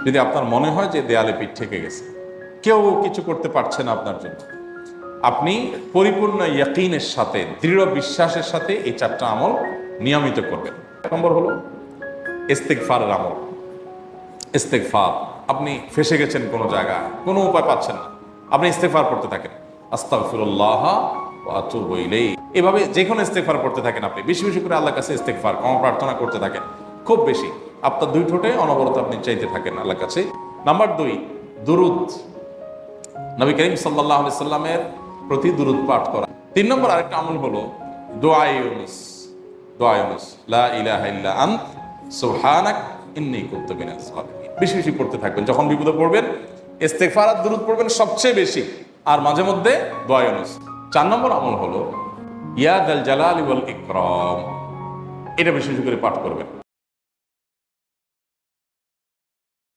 যদি আপনার মনে হয় যে দেয়ালে পিঠ ঠেকে গেছে, কেউ কিছু করতে পারছে না আপনার জন্য, আপনি পরিপূর্ণ ইয়াকিনের সাথে, দৃঢ় বিশ্বাসের সাথে এই 4টা আমল নিয়মিত করবেন। এক নম্বর হলো ইস্তিগফারের আমল। ইস্তিগফার, আপনি ফেসে গেছেন কোনো জায়গায়, কোনো উপায় পাচ্ছেন না, আপনি ইস্তিগফার করতে থাকেন, আস্তাগফিরুল্লাহ ওয়া আতুবু ইলাইহি। এভাবে যে কোনো ইস্তিগফার করতে থাকেন, আপনি বেশি বেশি করে আল্লাহর কাছে ইস্তিগফার, ক্ষমা প্রার্থনা করতে থাকেন, খুব বেশি। আপনার 2 ঠোঁটে অনবরত আপনি চাইতে থাকেন আল্লাহর কাছে। নাম্বার 2, দুরুদ, নবী করিম সাল্লাল্লাহু আলাইহি সাল্লামের প্রতি দুরুদ পাঠ করা। 3 নম্বর আরেকটা আমল হলো দোয়া ইউনুস। দোয়া ইউনুস, লা ইলাহা ইল্লা আনত সুবহানাক ইন্নী কুনতু মিনাজ জালিমিন। বেশি বেশি পড়তে থাকবেন, যখন বিপদে পড়বেন ইস্তিগফার আর দুরুদ পড়বেন সবচেয়ে বেশি, আর মাঝে মধ্যে দোয়া ইউনুস। 4 নম্বর আমল হলো ইয়া যাল জালালি ওয়াল ইকরাম, এটা বেশি বেশি করে পাঠ করবেন।